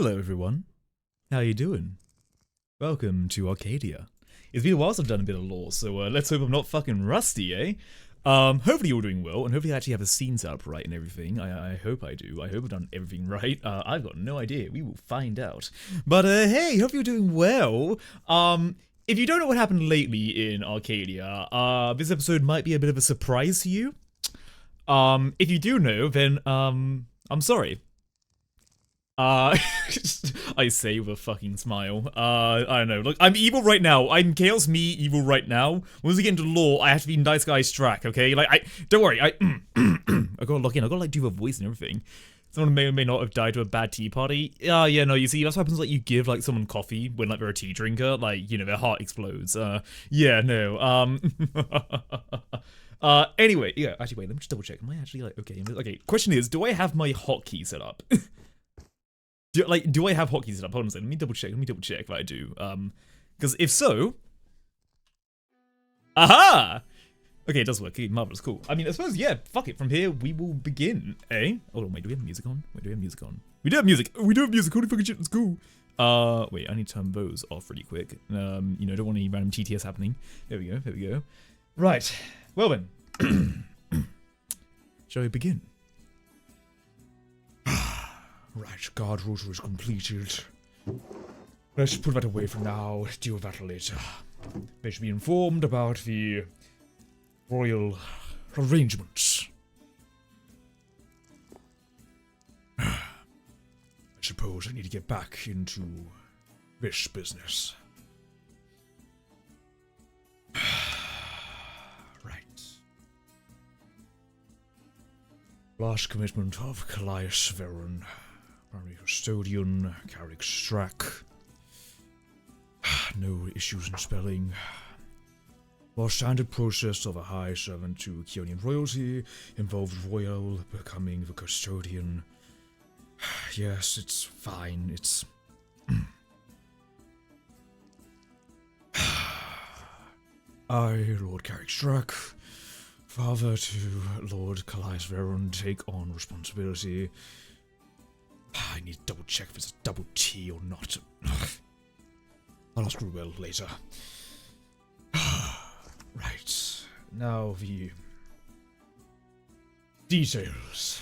Hello everyone, how you doing? Welcome to Arcadia. It's been a while since I've done a bit of lore, so let's hope I'm not fucking rusty, eh? Hopefully you're doing well, and hopefully I actually have the scenes up right and everything. I hope I do. I hope I've done everything right. I've got no idea. We will find out. But hey, hope you're doing well. If you don't know what happened lately in Arcadia, this episode might be a bit of a surprise to you. If you do know, then I'm sorry. I say with a fucking smile. I don't know. Look, I'm evil right now. I'm Chaos Me, evil right now. Once we get into lore, I have to be Nice Guy's track, okay? Like, don't worry, I gotta look in. I gotta, like, do a voice and everything. Someone may or may not have died to a bad tea party. Yeah, no, you see, that's what happens, like, you give, like, someone coffee when, like, they're a tea drinker. Like, you know, their heart explodes. Yeah, no, anyway, yeah, actually, wait, let me just double check. Am I actually, like, okay? Okay, question is, do I have my hotkey set up? Do I have hotkeys set up? Hold on a second. Let me double check if I do. Because if so... Aha! Okay, it does work. Okay, marvelous, cool. I mean, I suppose, yeah, fuck it. From here, we will begin, eh? Hold on, wait, do we have music on? Wait, do we have music on? We do have music! We do have music! Holy fucking shit, let's go! Wait, I need to turn those off really quick. You know, don't want any random TTS happening. There we go. Right. Well then. Shall we begin? Right, guard router is completed. Let's put that away for now, deal with that later. They should be informed about the royal arrangements. I suppose I need to get back into this business. Right. Last commitment of Callias Veron. Primary custodian, Carrick Strack. No issues in spelling. More standard process of a high servant to Keonian royalty involved royal becoming the custodian. Yes, it's fine. It's I, Lord Carrick Strack, father to Lord Callias Veron, take on responsibility. I need to double check if it's a double T or not. I'll ask Rubel later. Right. Now the details.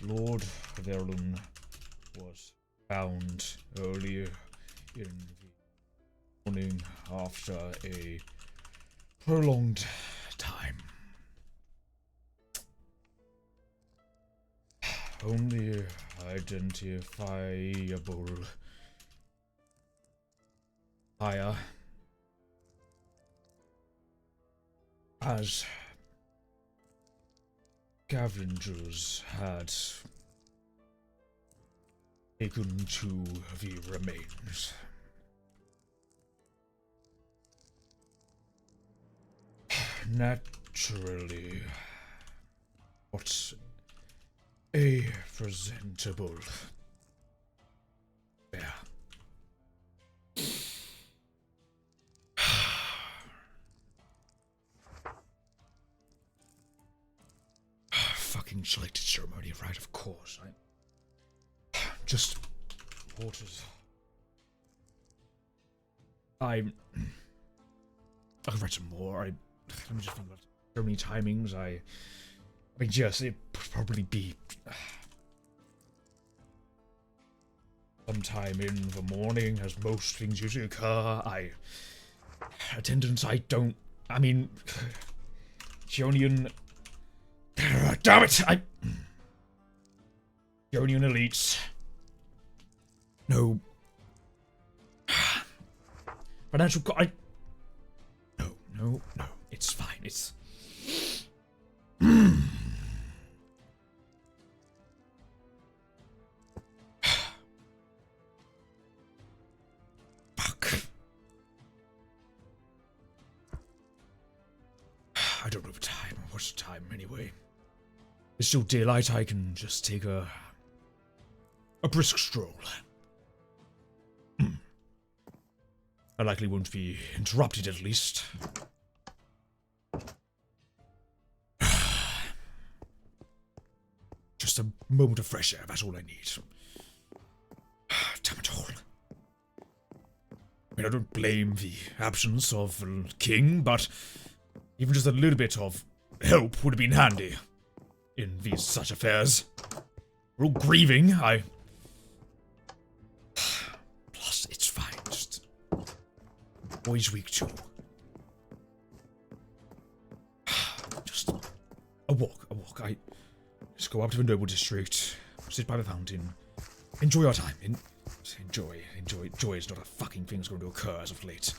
Lord Verlun was found earlier in the morning after a prolonged time. Only identifiable fire as scavengers had taken to the remains. Naturally, what a presentable bear. Fucking selected ceremony, right? Of course. Just waters. I've read some more. Let me just think about so many timings. I mean, yes, it would probably be sometime in the morning, as most things usually occur. Attendance, I mean, Keonian, damn it, Keonian elites, no, financial, no, it's fine, it's, I don't know the time. What's the time anyway? It's still daylight. I can just take a brisk stroll. I likely won't be interrupted, at least. just a moment of fresh air, that's all I need. Damn it all. I mean, I don't blame the absence of the king, but even just a little bit of help would have been handy in these such affairs. We're all grieving, Plus, it's fine, just... Boy's weak too. Just... A walk. I just go up to the noble district, sit by the fountain, enjoy our time, enjoy. Joy is not a fucking thing that's going to occur as of late.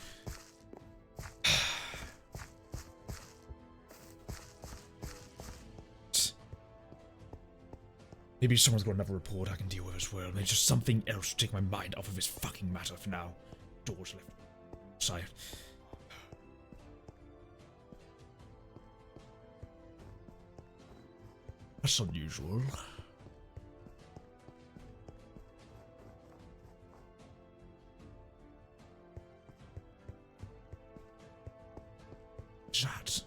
Maybe someone's got another report I can deal with as well. Maybe just something else to take my mind off of this fucking matter for now. Doors left. Sigh. That's unusual. That.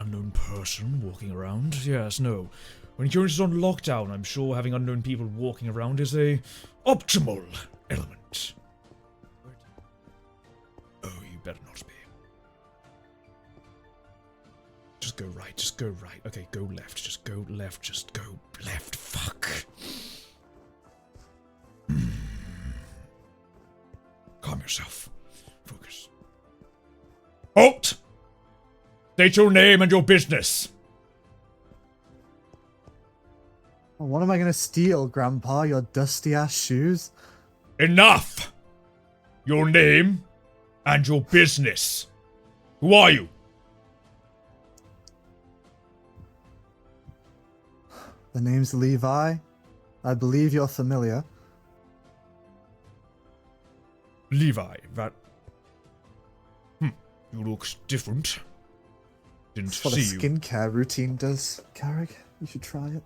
Unknown person walking around? Yes, no. When Current is on lockdown, I'm sure having unknown people walking around is a optimal element. Oh, you better not be. Just go right, just go right. Okay, go left, just go left, just go left. Fuck. Calm yourself. Focus. Halt! State your name and your business. What am I gonna steal, Grandpa? Your dusty-ass shoes? Enough! Your name and your business. Who are you? The name's Levi. I believe you're familiar. Levi, that... you look different. Didn't That's what see a you. skincare routine does, Carrick. You should try it.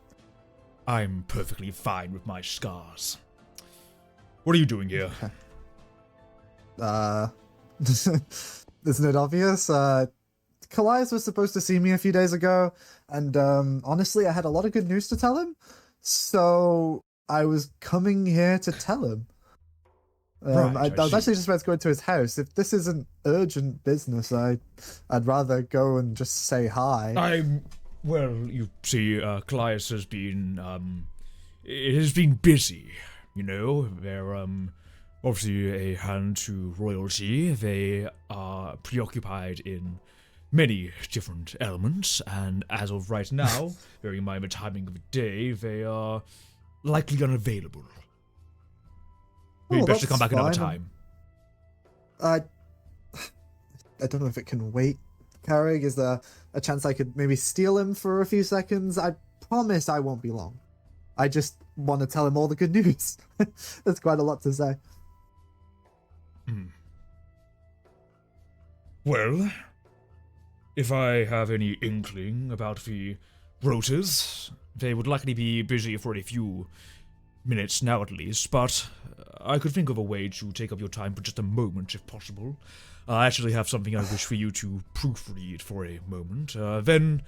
I'm perfectly fine with my scars. What are you doing here? Isn't it obvious? Callias was supposed to see me a few days ago, and honestly, I had a lot of good news to tell him, so I was coming here to tell him. I was actually just about to go into his house. If this isn't urgent business, I'd rather go and just say hi. Well, you see, Callias has been, it has been busy, you know. They're, obviously a hand to royalty. They are preoccupied in many different elements, and as of right now, bearing in mind the timing of the day, they are likely unavailable. Maybe best to come back another time. I don't know if it can wait. Carrick, is there a chance I could maybe steal him for a few seconds? I promise I won't be long. I just want to tell him all the good news. That's quite a lot to say. Well, if I have any inkling about the rotors, they would likely be busy for a few minutes now at least, but I could think of a way to take up your time for just a moment if possible. I actually have something I wish for you to proofread for a moment. Then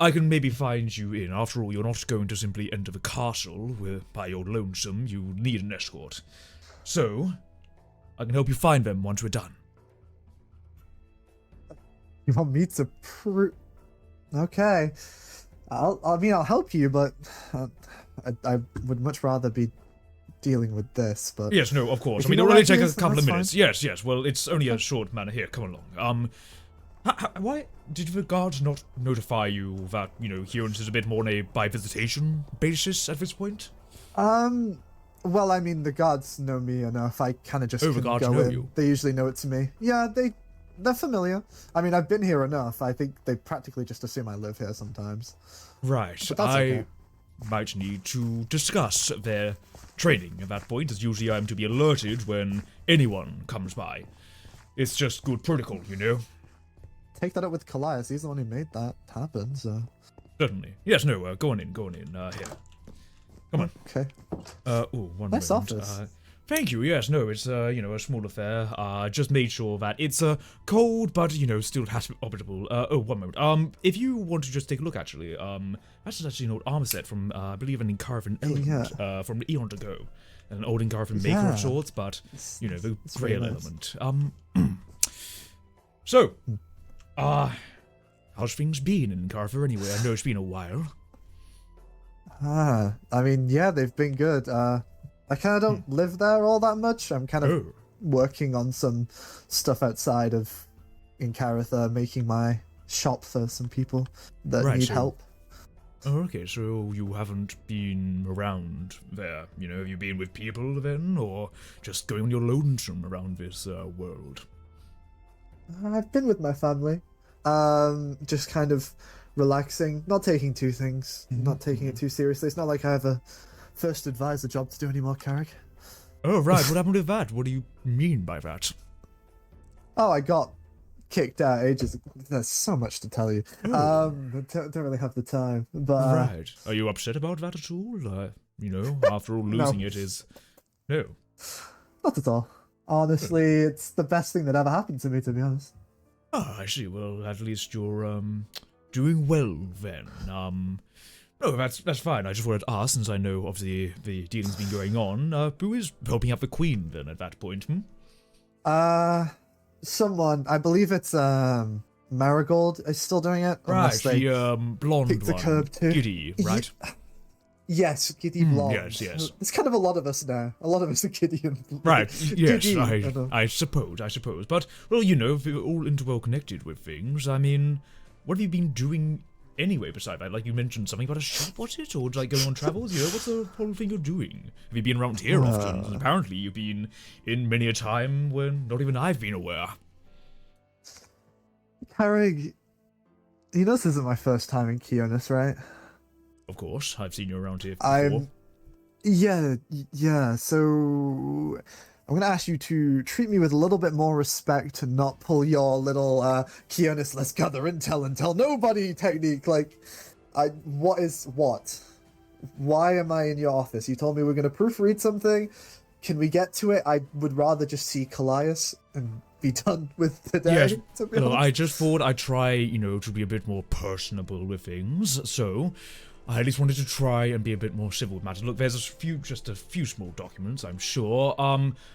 I can maybe find you in. After all, you're not going to simply enter the castle by your lonesome. You need an escort. So, I can help you find them once we're done. You want me to Okay. I'll help you, but I would much rather be dealing with this, but... Yes, no, of course. I mean, it'll only take a couple of minutes. Fine. Yes, well, it's only a short matter. Here, come along. Why did the guards not notify you that, you know, Huron's is a bit more on a by-visitation basis at this point? Well, I mean, the guards know me enough. I kind of just the guards know in. you? They usually know it to me. Yeah, they're familiar. I mean, I've been here enough. I think they practically just assume I live here sometimes. Right. But that's okay. Might need to discuss their training at that point, as usually I'm to be alerted when anyone comes by. It's just good protocol, you know? Take that up with Callias. He's the one who made that happen, so... Certainly. Yes, no, go on in. Here. Come on. Okay. One Nice moment. office. Thank you. Yes, no, it's a small affair. Just made sure that it's cold, but still has to be operable. One moment. If you want to just take a look, actually, that's actually an old armor set from I believe an Encarvin element from Eon ago, an old Encarvin maker of sorts, but the Grail element. So, how's things been in Carver anyway? I know it's been a while. I mean, yeah, they've been good. I kind of don't live there all that much. I'm kind of working on some stuff outside of in Caratha, making my shop for some people that need help. Oh, okay, so you haven't been around there, have you been with people then, or just going on your lonesome around this world? I've been with my family, just kind of relaxing, not taking not taking it too seriously. It's not like I have a first advisor job to do anymore, Carrick. Oh, right, what happened with that? What do you mean by that? Oh, I got kicked out ages. There's so much to tell you. I don't really have the time, but... Right. Are you upset about that at all? After all, losing it is... No. Not at all. Honestly, it's the best thing that ever happened to me, to be honest. Oh, I see. Well, at least you're, doing well, then. No, that's fine. I just wanted to ask, since I know, obviously, the dealing's been going on, who is helping out the Queen, then, at that point, Someone, I believe it's, Marigold is still doing it. Right, the, blonde one. The curb too. Giddy, right? Yes, Giddy blonde. Yes. There's kind of a lot of us now. A lot of us are Giddy and... Right, yes, Giddy, I suppose. But, well, if we're all interwell connected with things, I mean, what have you been doing anyway beside that? Like, you mentioned something about a shop, was it? Or, like, going on travels? What's the whole thing you're doing? Have you been around here often? And apparently you've been in many a time when not even I've been aware. Carrig, this isn't my first time in Kionis, right? Of course, I've seen you around here before. Yeah, so I'm going to ask you to treat me with a little bit more respect and not pull your little Kionis, let's gather intel and tell nobody technique. Like, what is what? Why am I in your office? You told me we're going to proofread something. Can we get to it? I would rather just see Callias and be done with today. Yes, I just thought I'd try, to be a bit more personable with things, so I at least wanted to try and be a bit more civil with matters. Look, there's just a few small documents, I'm sure,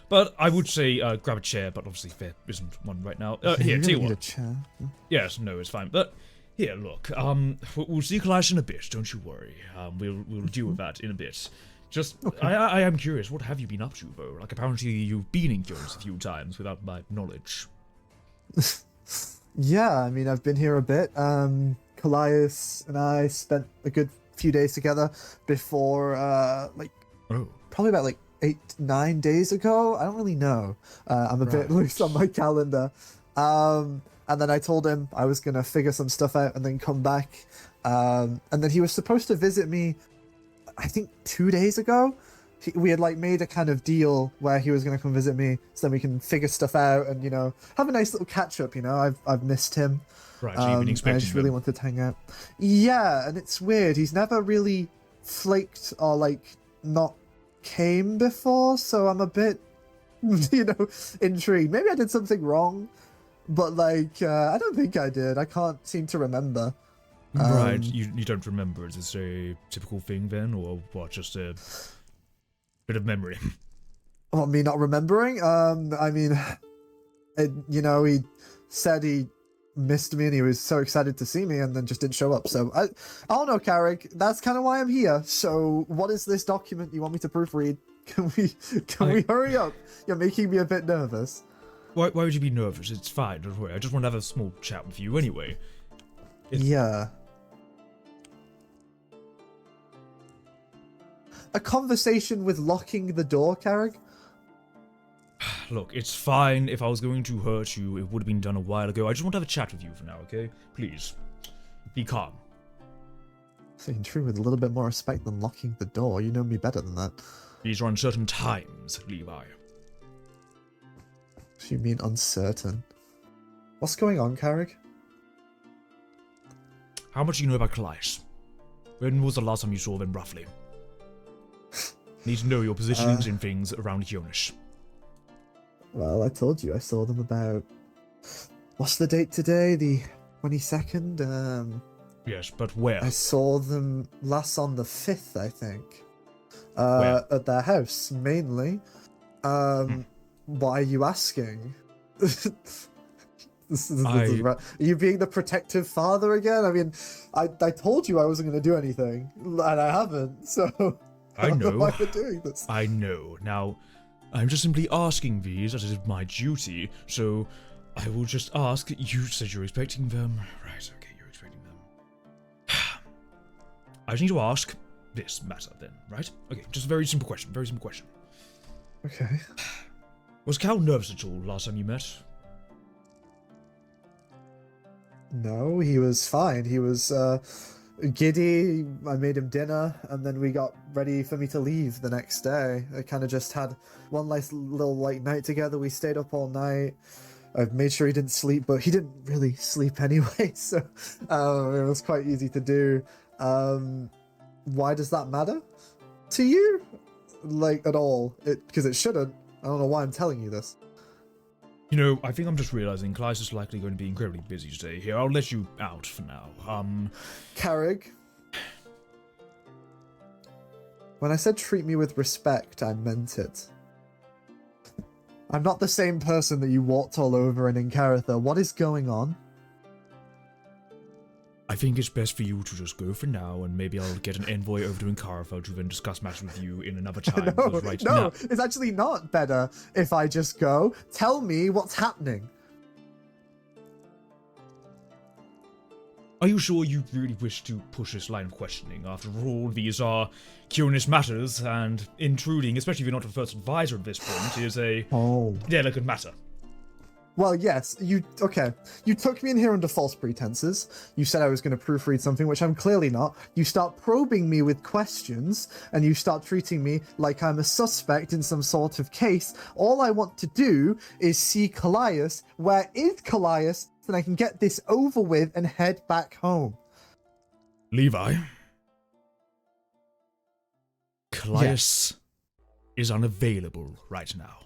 but I would say grab a chair, but obviously there isn't one right now. Here, tell you what. A chair? Yes, no, it's fine, but here, look, we'll see Callias in a bit, don't you worry. We'll deal with that in a bit. Just, okay. I am curious, what have you been up to, though? Like, apparently you've been in Kionis a few times without my knowledge. Yeah, I mean, I've been here a bit. Callias and I spent a good few days together before, probably about, 8-9 days ago? I don't really know. I'm a bit loose on my calendar. And then I told him I was going to figure some stuff out and then come back. And then he was supposed to visit me, I think 2 days ago. We had made a kind of deal where he was going to come visit me so then we can figure stuff out and, have a nice little catch up, I've missed him. Right, so you've been expecting I just really wanted to hang out. Yeah, and it's weird. He's never really flaked or, not came before, so I'm a bit, intrigued. Maybe I did something wrong, but, I don't think I did. I can't seem to remember. Right, you don't remember. Is this a typical thing then, or what, just a bit of memory? Well, me not remembering? I mean, he said he missed me and he was so excited to see me and then just didn't show up. So, I don't know, Carrick. That's kind of why I'm here. So, what is this document you want me to proofread? Can we hurry up? You're making me a bit nervous. Why would you be nervous? It's fine, don't worry. I just want to have a small chat with you anyway. Yeah. A conversation with locking the door, Carrick? Look, it's fine. If I was going to hurt you, it would have been done a while ago. I just want to have a chat with you for now, okay? Please. Be calm. So you can treat me with a little bit more respect than locking the door. You know me better than that. These are uncertain times, Levi. You mean uncertain? What's going on, Carrick? How much do you know about Callias? When was the last time you saw them, roughly? Need to know your positions in things around Yonish. Well, I told you I saw them about... What's the date today? The 22nd? Yes, but where? I saw them last on the 5th, I think. Where? At their house, mainly. Why are you asking? Are you being the protective father again? I mean, I told you I wasn't going to do anything, and I haven't, so... I know. Why we're doing this. I know. Now, I'm just simply asking these as it is my duty, so I will just ask. You said you're expecting them. Right, okay, you're expecting them. I just need to ask this matter then, right? Okay, just a very simple question, Okay. Was Cal nervous at all last time you met? No, he was fine. He was giddy. I made him dinner, and then we got ready for me to leave the next day. I kind of just had one nice little night together. We stayed up all night. I made sure he didn't sleep, but he didn't really sleep anyway, so it was quite easy to do. Why does that matter to you? At all? Because it shouldn't. I don't know why I'm telling you this. You know, I think I'm just realizing Clyde is likely going to be incredibly busy today. Here, I'll let you out for now. Carrig, when I said treat me with respect, I meant it. I'm not the same person that you walked all over in Incaratha. What is going on? I think it's best for you to just go for now, and maybe I'll get an envoy over to Incaratha to then discuss matters with you in another time. No, it's actually not better if I just go. Tell me what's happening. Are you sure you really wish to push this line of questioning? After all, these are curious matters, and intruding, especially if you're not the first advisor at this point, is a delicate matter. Well, yes, you took me in here under false pretenses. You said I was going to proofread something, which I'm clearly not. You start probing me with questions, and you start treating me like I'm a suspect in some sort of case. All I want to do is see Callias. Where is Callias? So I can get this over with and head back home. Levi. Callias is unavailable right now.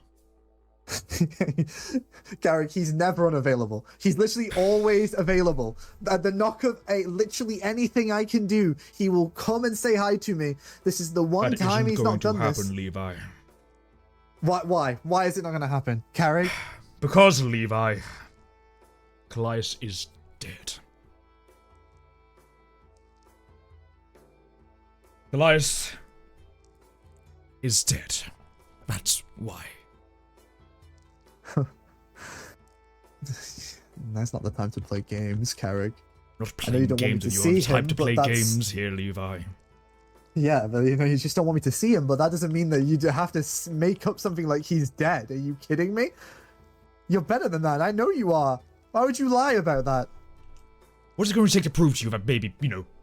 Garrick, he's never unavailable. He's literally always available. At the knock of literally anything I can do, he will come and say hi to me. This is the one time he's not done this. Levi. Why? Why is it not going to happen? Carrick? Because, Levi, Callias is dead. Callias is dead. That's why. That's not the time to play games, Carrick. Not playing games with you. It's time to play games here, Levi. Yeah, but you just don't want me to see him, but that doesn't mean that you have to make up something like he's dead. Are you kidding me? You're better than that. I know you are. Why would you lie about that? What is it going to take to prove to you that maybe,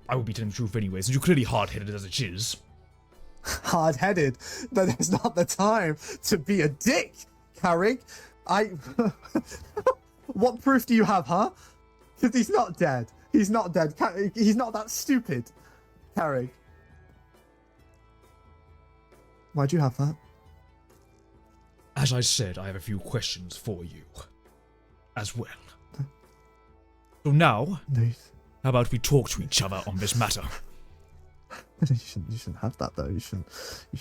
I will be telling the truth anyways, and you're clearly hard-headed as it is. Hard-headed? That is not the time to be a dick, Carrick. What proof do you have, huh? Because he's not dead. He's not dead. He's not that stupid, Carrick. Why'd you have that? As I said, I have a few questions for you. As well. So now, how about we talk to each other on this matter? You shouldn't have that, though. You shouldn't.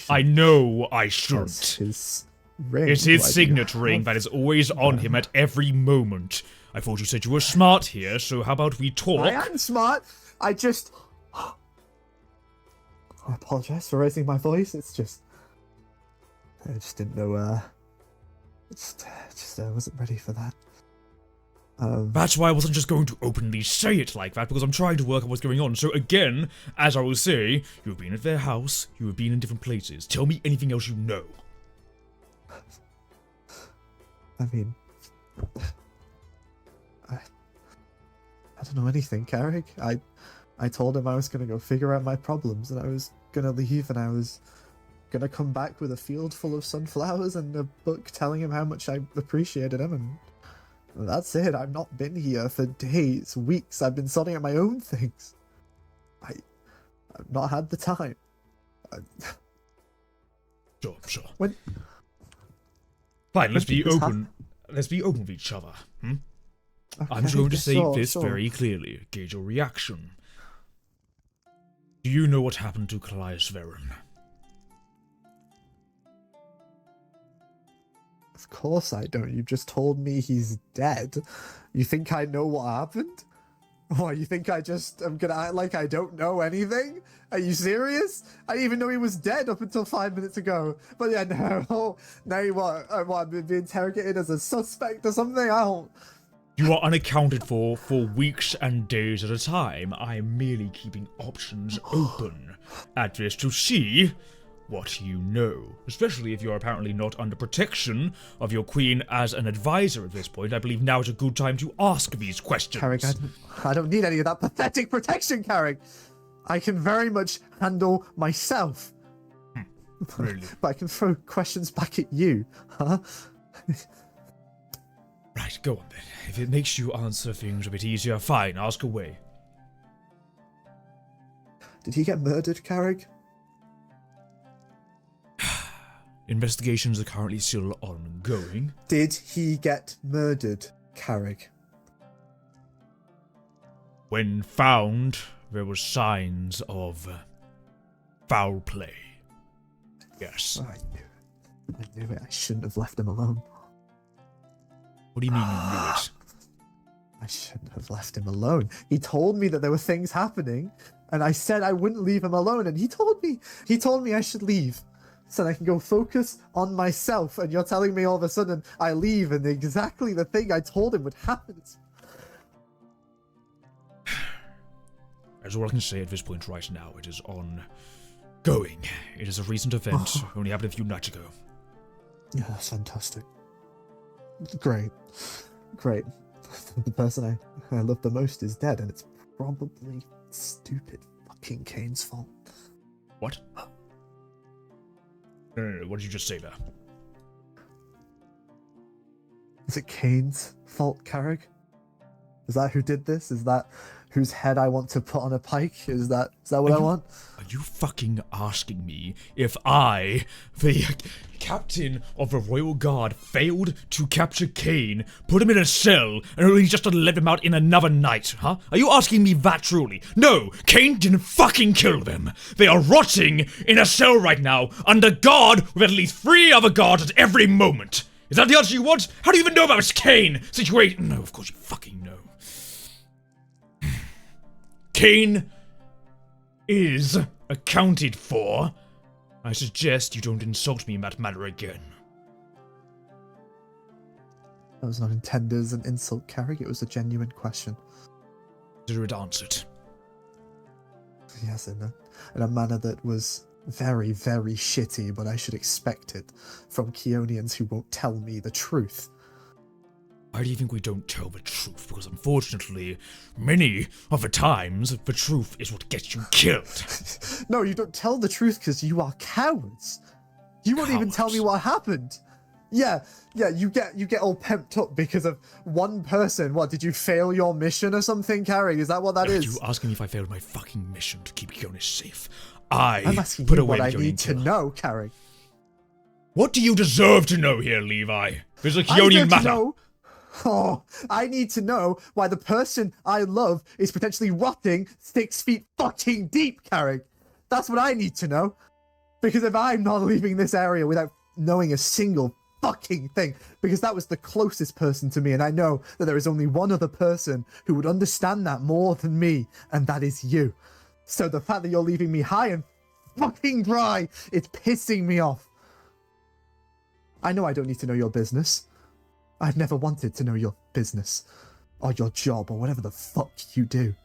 I know I shouldn't. It's his ring. It's his signet ring that is always on him at every moment. I thought you said you were smart here, so how about we talk? I am smart. I apologize for raising my voice. I just didn't know. I wasn't ready for that. That's why I wasn't just going to openly say it like that, because I'm trying to work out what's going on. So again, as I will say, you've been at their house, you have been in different places. Tell me anything else you know. I mean, I don't know anything, Carrick. I told him I was going to go figure out my problems, and I was going to leave, and I was going to come back with a field full of sunflowers and a book telling him how much I appreciated him, and that's it. I've not been here for days, weeks. I've been sorting out my own things. I've not had the time. Sure. When Fine, let's when be did this open. Let's be open with each other. I'm Okay, just going to say sure, this sure. very clearly. Gauge your reaction. Do you know what happened to Callias Veron? Of course I don't. You just told me he's dead. You think I know what happened? What, you think I just am gonna act like I don't know anything? Are you serious? I didn't even know he was dead up until 5 minutes ago. But yeah, no. Now you what? I'm being interrogated as a suspect or something? I don't... You are unaccounted for weeks and days at a time. I am merely keeping options open at this to see what you know. Especially if you're apparently not under protection of your queen as an advisor at this point. I believe now is a good time to ask these questions. Carrick, I don't need any of that pathetic protection, Carrick. I can very much handle myself. Really? But I can throw questions back at you, huh? Right, go on then. If it makes you answer things a bit easier, fine, ask away. Did he get murdered, Carrick? Investigations are currently still ongoing. Did he get murdered, Carrick? When found, there were signs of foul play. Yes. I knew it. I shouldn't have left him alone. What do you mean you knew it? I shouldn't have left him alone. He told me that there were things happening, and I said I wouldn't leave him alone, and he told me I should leave, so that I can go focus on myself, and you're telling me all of a sudden I leave, and exactly the thing I told him would happen. That's all I can say at this point right now. It is ongoing. It is a recent event, only happened a few nights ago. Yeah, that's fantastic. Great. The person I love the most is dead, and it's probably stupid fucking Kane's fault. What? No, what did you just say there? Is it Kane's fault, Carrick? Is that who did this? Is that whose head I want to put on a pike? Is that what I want? Are you fucking asking me if I, the captain of the Royal Guard, failed to capture Kane, put him in a cell, and only just to let him out in another night, huh? Are you asking me that truly? No, Kane didn't fucking kill them. They are rotting in a cell right now, under guard with at least 3 other guards at every moment. Is that the answer you want? How do you even know about this Kane situation? No, of course you fucking know. Kane is accounted for. I suggest you don't insult me in that manner again. That was not intended as an insult, Carrick. It was a genuine question. Consider it answered. Yes, in a manner that was very, very shitty, but I should expect it from Keonians who won't tell me the truth. Why do you think we don't tell the truth? Because unfortunately, many of the times, the truth is what gets you killed. No, you don't tell the truth because you are cowards. You won't even tell me what happened. Yeah, you get all pent up because of one person. What, did you fail your mission or something, Carrick? Is that what that is? You asking me if I failed my fucking mission to keep Keonis safe. I'm asking put you away what the I need Keonian to killer. know, Carrick. What do you deserve to know here, Levi? There's a Keonian matter. I need to know why the person I love is potentially rotting 6 feet fucking deep, Carrick. That's what I need to know. Because if I'm not leaving this area without knowing a single fucking thing, because that was the closest person to me, and I know that there is only one other person who would understand that more than me, and that is you. So the fact that you're leaving me high and fucking dry, it's pissing me off. I know I don't need to know your business. I've never wanted to know your business, or your job, or whatever the fuck you do.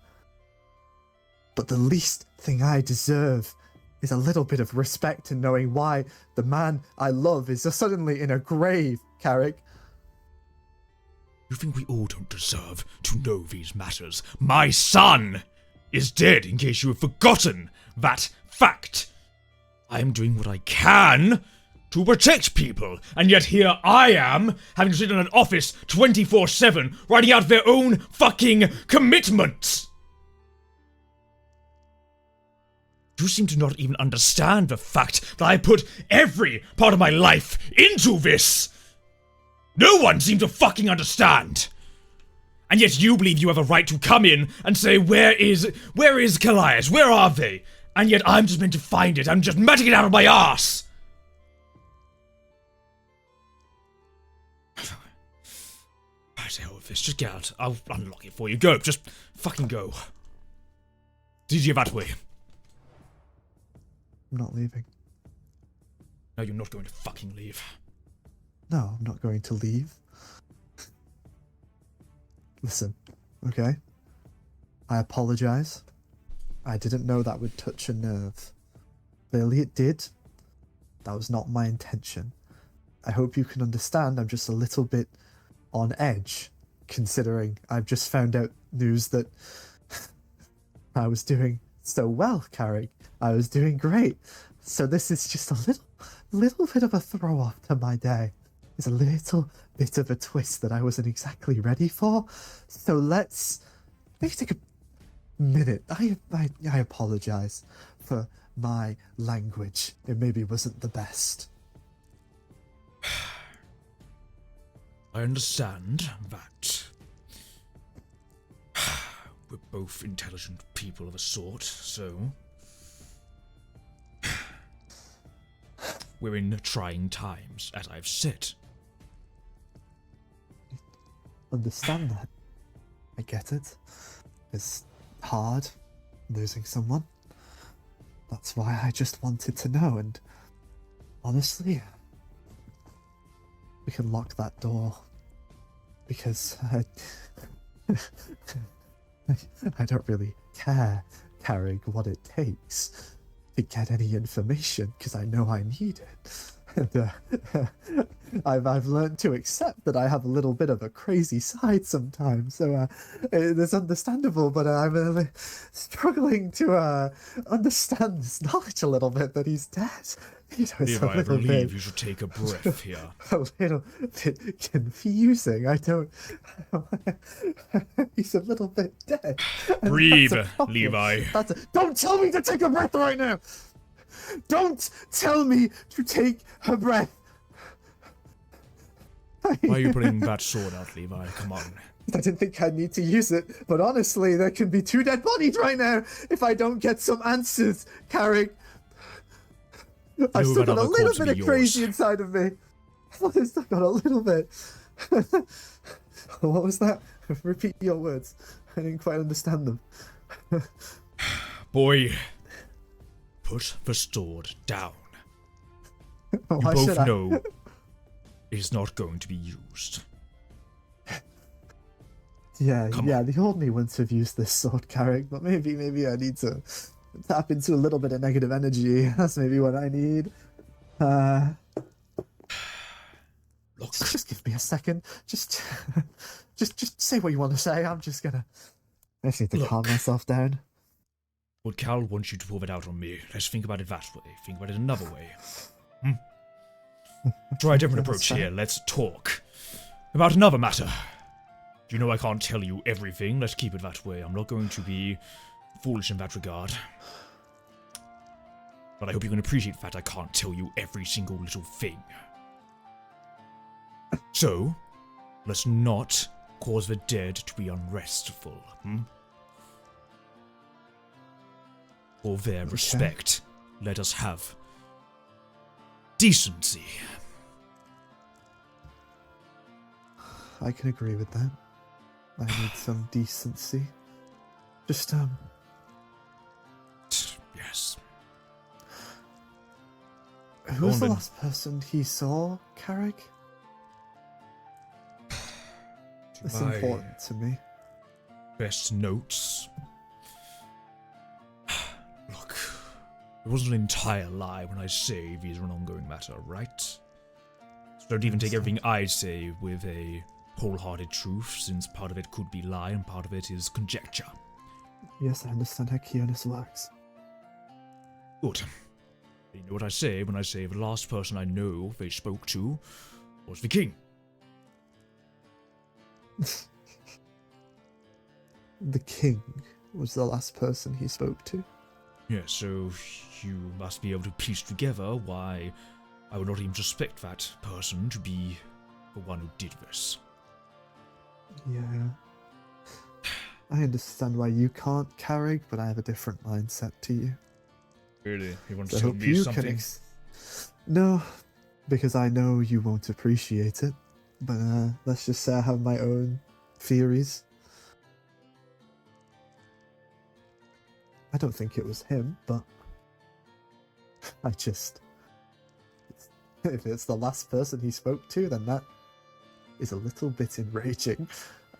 But the least thing I deserve is a little bit of respect in knowing why the man I love is just suddenly in a grave, Carrick. You think we all don't deserve to know these matters? My son is dead, in case you have forgotten that fact. I am doing what I can to protect people, and yet here I am, having to sit in an office 24/7, writing out their own fucking commitments! You seem to not even understand the fact that I put every part of my life into this! No one seems to fucking understand! And yet you believe you have a right to come in and say, where is Callias? Where are they? And yet I'm just meant to find it. I'm just matting it out of my ass! To hell with this. Just get out. I'll unlock it for you. Go. Just fucking go. Did you that way? I'm not leaving. No, you're not going to fucking leave. No, I'm not going to leave. Listen, okay? I apologize. I didn't know that would touch a nerve. Clearly it did. That was not my intention. I hope you can understand I'm just a little bit on edge, considering I've just found out news that I was doing so well, Carrick. I was doing great. So this is just a little bit of a throw off to my day. It's a little bit of a twist that I wasn't exactly ready for. So let's maybe take a minute. I apologize for my language. It maybe wasn't the best. I understand that we're both intelligent people of a sort, so we're in trying times, as I've said. Understand that. I get it. It's hard losing someone. That's why I just wanted to know, and honestly, we can lock that door. Because I don't really care, Carrick, what it takes to get any information, because I know I need it. And I've learned to accept that I have a little bit of a crazy side sometimes, so it's understandable, but I'm struggling to understand this knowledge a little bit that he's dead. You know, it's If I believe you should take a breath here. A little bit confusing. I don't. He's a little bit dead. Breathe, Levi. Don't tell me to take a breath right now. Don't tell me to take a breath. Why are you putting that sword out, Levi? Come on. I didn't think I'd need to use it, but honestly, there can be 2 dead bodies right now if I don't get some answers, Carrick. I've still got a little bit of crazy inside of me. I've still got a little bit. What was that? Repeat your words. I didn't quite understand them. Boy, put the sword down. You Why both know it is not going to be used. Yeah, Come yeah, on. the old me wouldn't have used this sword, Carrick, but maybe I need to tap into a little bit of negative energy. That's maybe what I need. Look. Just give me a second. Just say what you want to say. I just need to calm myself down. Would Cal want you to pull that out on me? Let's think about it that way. Think about it another way. Try a different approach here. Let's talk about another matter. You know I can't tell you everything. Let's keep it that way. I'm not going to be foolish in that regard. But I hope you can appreciate the fact I can't tell you every single little thing. So, let's not cause the dead to be unrestful, For their respect, let us have decency. I can agree with that. I need some decency. Just, Yes. Who was the last person he saw, Carrick? It's important to me. Best notes. Look, it wasn't an entire lie when I say these are an ongoing matter, right? So don't even take everything I say with a wholehearted truth, since part of it could be lie and part of it is conjecture. Yes, I understand how Kionis works. Good. You know what I say when I say the last person I know they spoke to was the king. The king was the last person he spoke to. Yeah, so you must be able to piece together why I would not even suspect that person to be the one who did this. Yeah. I understand why you can't, Carrick, but I have a different mindset to you. Really? You want So to I tell hope me you something? No, because I know you won't appreciate it. But let's just say I have my own theories. I don't think it was him, but I just... If it's the last person he spoke to, then that is a little bit enraging.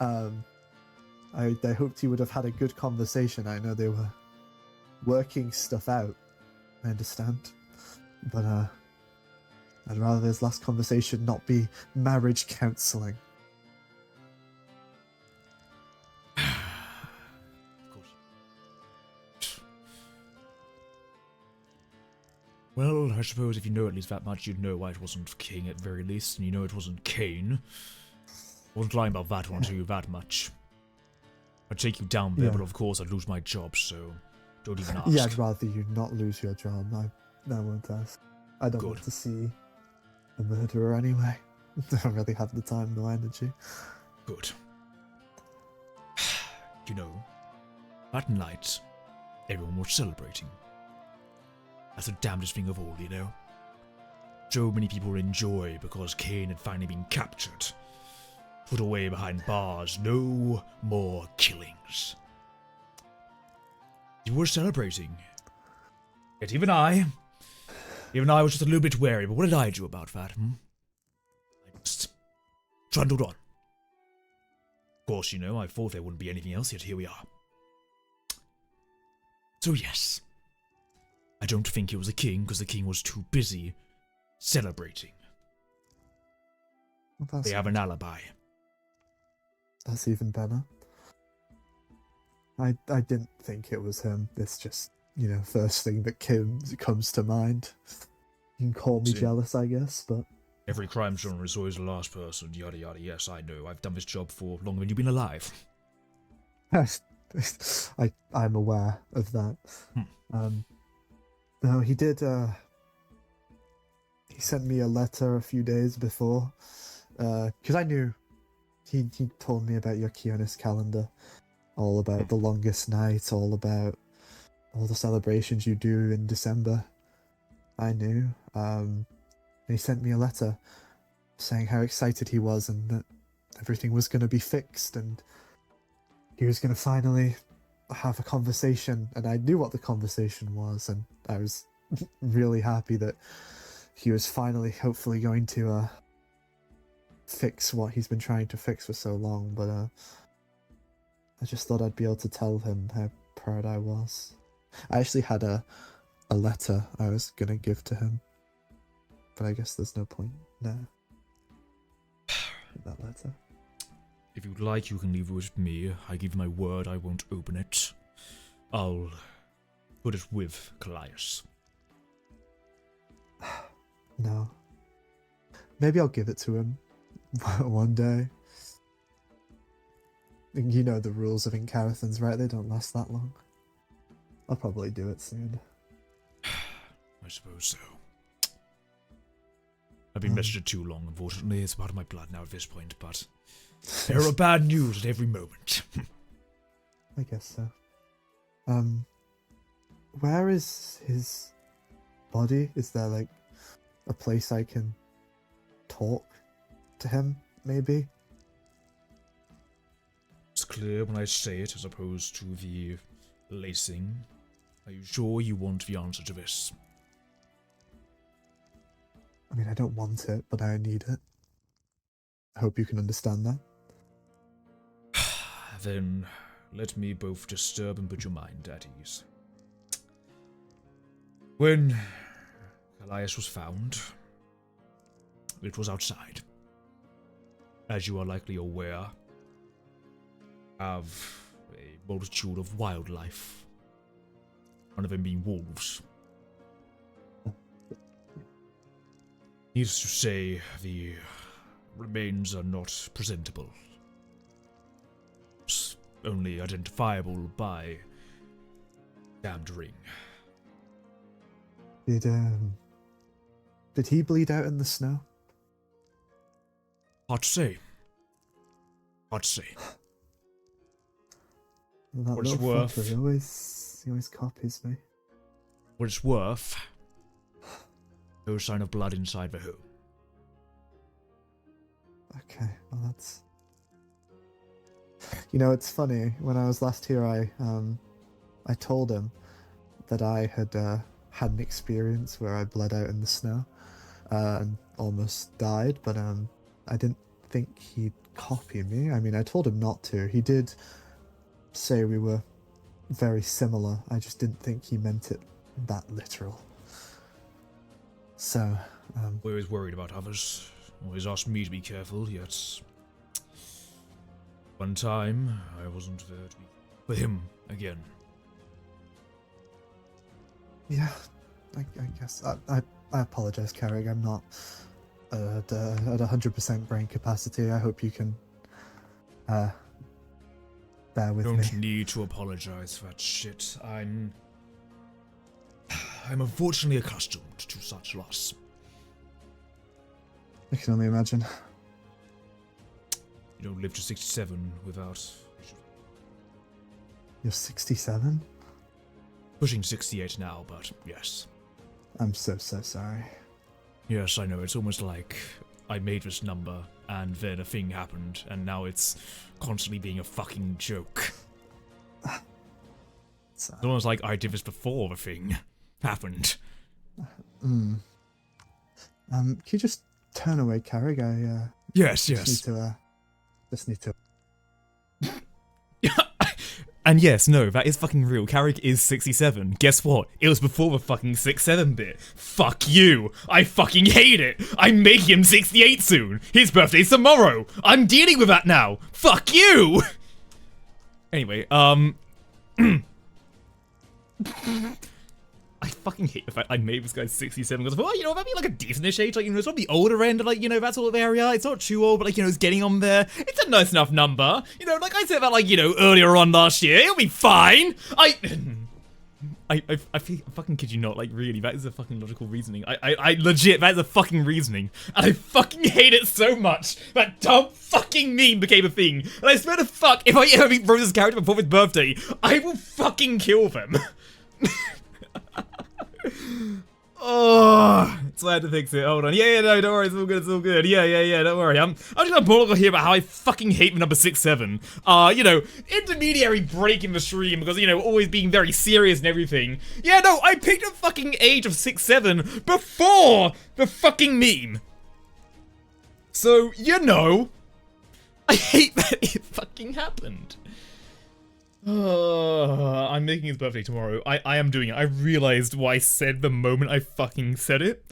I hoped he would have had a good conversation. I know they were working stuff out. I understand. But I'd rather his last conversation not be marriage counseling. Of course. Well, I suppose if you know at least that much, you'd know why it wasn't King at the very least, and you know it wasn't Kane. I wasn't lying about that one to you that much. I'd take you down there, Yeah. but of course I'd lose my job, so don't even ask. Yeah, I'd rather you not lose your job. I won't ask. I don't Good. want to see a murderer anyway. I don't really have the time nor energy. Good. You know, that night, everyone was celebrating. That's the damnedest thing of all, you know? So many people were in joy because Kane had finally been captured. Put away behind bars, no more killings. You were celebrating. Yet even I was just a little bit wary, but what did I do about that, I just trundled on. Of course, you know, I thought there wouldn't be anything else, yet here we are. So yes, I don't think it was the king, because the king was too busy celebrating. Well, They have an alibi. That's even better. I didn't think it was him. It's just, you know, first thing that comes to mind. You can call me jealous, I guess, but... Every crime genre is always the last person, yada yada. Yes, I know. I've done this job for longer than you've been alive. I'm aware of that. No, he did, he sent me a letter a few days before, because I knew he told me about your Kionis calendar, all about the longest night, all about all the celebrations you do in December. I knew. And he sent me a letter saying how excited he was and that everything was going to be fixed and he was going to finally have a conversation. And I knew what the conversation was, and I was really happy that he was finally, hopefully, going to fix what he's been trying to fix for so long. But I just thought I'd be able to tell him how proud I was. I actually had a letter I was going to give to him, but I guess there's no point now in that letter. If you'd like, you can leave it with me. I give you my word I won't open it. I'll put it with Callias. No. Maybe I'll give it to him one day. You know the rules of Incarathons, right? They don't last that long. I'll probably do it soon. I suppose so. I've been messaged too long, unfortunately. It's part of my blood now at this point, but there are bad news at every moment. I guess so. Where is his body? Is there, like, a place I can talk to him, maybe? It's clear when I say it as opposed to the lacing. Are you sure you want the answer to this? I mean, I don't want it, but I need it. I hope you can understand that. Then let me both disturb and put your mind at ease. When Callias was found, it was outside. As you are likely aware, have a multitude of wildlife. One of them being wolves. Needless to say, the remains are not presentable. It's only identifiable by damned ring. Did he bleed out in the snow? Hard to say. Hard to say. Well, that What it's little worth. fucker, he always copies me. What it's worth. No sign of blood inside the hole. Okay, well that's... You know, it's funny, when I was last here, I told him that I had had an experience where I bled out in the snow and almost died, but I didn't think he'd copy me. I mean, I told him not to. He did say we were very similar. I just didn't think he meant it that literal. So, We're always worried about others. Always asked me to be careful, yet... One time, I wasn't there to be with him again. yeah, I guess. I apologize, Carrick. I'm not at 100% brain capacity. I hope you can bear with me. Don't need to apologize for that shit. I'm unfortunately accustomed to such loss. I can only imagine. You don't live to 67 without... You're 67? Pushing 68 now, but yes. I'm so sorry. Yes, I know, it's almost like I made this number, and then a thing happened, and now it's constantly being a fucking joke. It's almost like I did this before the thing happened. Can you just turn away, Carrick? I Yes. just need to. And yes, no, that is fucking real. Carrick is 67. Guess what? It was before the fucking 6-7 bit. Fuck you. I fucking hate it. I'm making him 68 soon. His birthday's tomorrow. I'm dealing with that now. Fuck you. Anyway, I fucking hate the fact I made this guy 67 because, well, you know, that'd be like a decentish age, like, you know, it's not the older end, like, you know, that sort of area. It's not too old, but, like, you know, it's getting on there. It's a nice enough number. You know, like I said that, like, you know, earlier on last year, it'll be fine. I fucking kid you not, like, really, that is a fucking logical reasoning. I legit, that is a fucking reasoning. And I fucking hate it so much. That dumb fucking meme became a thing. And I swear to fuck, if I ever meet Rose's character before his birthday, I will fucking kill them. Oh, so I had to fix it. Hold on. Yeah, no, don't worry. It's all good. Yeah, don't worry. I'm just gonna monologue here about how I fucking hate the number 67. You know, intermediary break in the stream because, you know, always being very serious and everything. Yeah, no, I picked a fucking age of 6-7 before the fucking meme. So, you know, I hate that it fucking happened. I'm making his birthday tomorrow. I am doing it. I realized what I said the moment I fucking said it.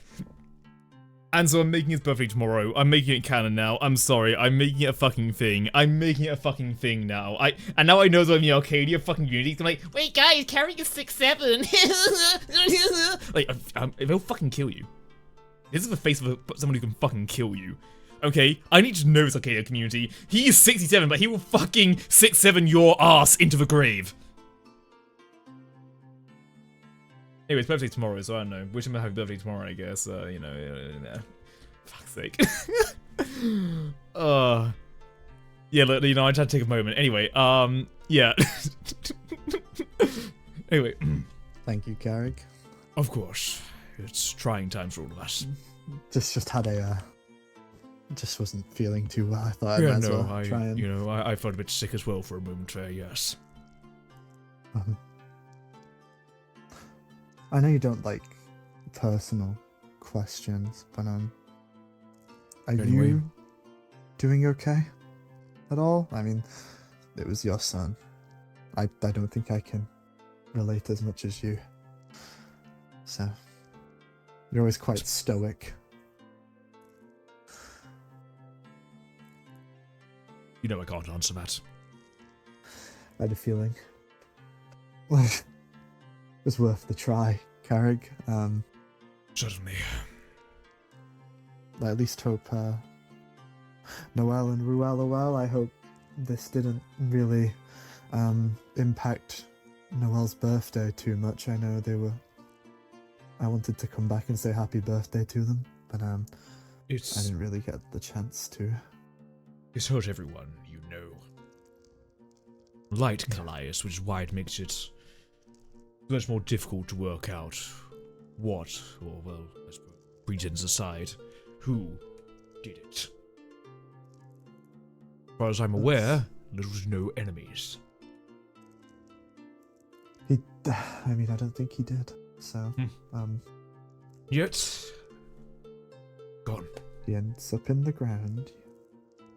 And so I'm making his birthday tomorrow. I'm making it canon now. I'm sorry. I'm making it a fucking thing. I'm making it a fucking thing now. And now I know that I'm in the Arcadia fucking community. I'm like, wait guys, Carrie is 6'7". Like, they'll fucking kill you. This is the face of someone who can fucking kill you. Okay, I need to know this Arcadia community. He is 67, but he will fucking 6'7" your ass into the grave. Anyway, it's birthday tomorrow, so I don't know. Wish him a happy birthday tomorrow, I guess. You know, fuck's sake. Yeah, look, you know, I just had to take a moment. Anyway, yeah. Anyway. Thank you, Carrick. Of course. It's trying times for all of us. Just had a, just wasn't feeling too well. I thought I might as well try and... You know, I felt a bit sick as well for a moment, yes. I know you don't like personal questions, but are you doing okay at all? I mean, it was your son. I don't think I can relate as much as you. So, you're always quite stoic. You know I can't answer that. I had a feeling. Well, it was worth the try, Carrick. Certainly. I at least hope Noelle and Ruel are well. I hope this didn't really impact Noelle's birthday too much. I know they were I wanted to come back and say happy birthday to them, but I It's didn't really get the chance to. hurt everyone, you know. Light Callias, which is why it makes it much more difficult to work out what, or well, I suppose, pretense aside, who did it. As far as I'm aware, there was no enemies. I mean, I don't think he did. So, Yet, gone. he ends up in the ground.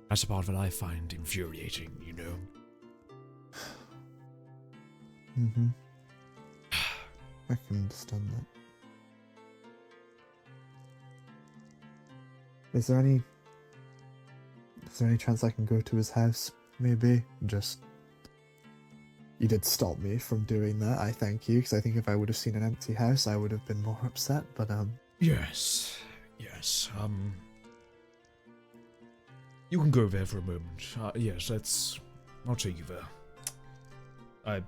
That's the part that I find infuriating, you know. Mm-hmm. I can understand that. Is there any chance I can go to his house? Maybe just. You did stop me from doing that. I thank you, because I think if I would have seen an empty house, I would have been more upset. But Yes. You can go there for a moment. Yes, I'll take you there. I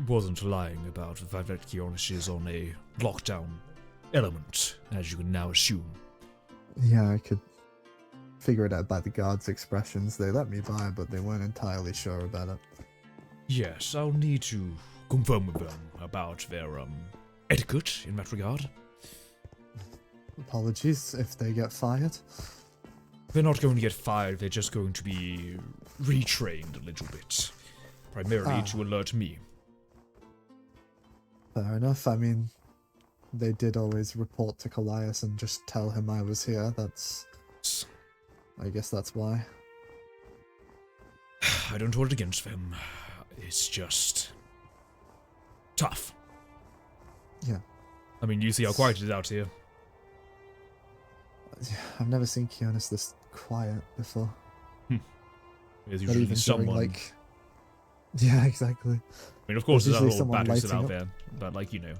wasn't lying about the fact that Kionish is on a lockdown element, as you can now assume. yeah, I could figure it out by the guards' expressions. They let me by, but they weren't entirely sure about it. Yes, I'll need to confirm with them about their etiquette in that regard. Apologies if they get fired. They're not going to get fired, they're just going to be retrained a little bit. Primarily to alert me. Fair enough. I mean, they did always report to Callias and just tell him I was here. I guess that's why. I don't hold it against them. It's just tough. Yeah. I mean, you see how quiet it is out here. I've never seen Kionis this quiet before. There's Not usually even someone. during, like... Yeah, exactly. I mean, of course, there's a usually whole someone battle still lighting out up. there, but like, you know.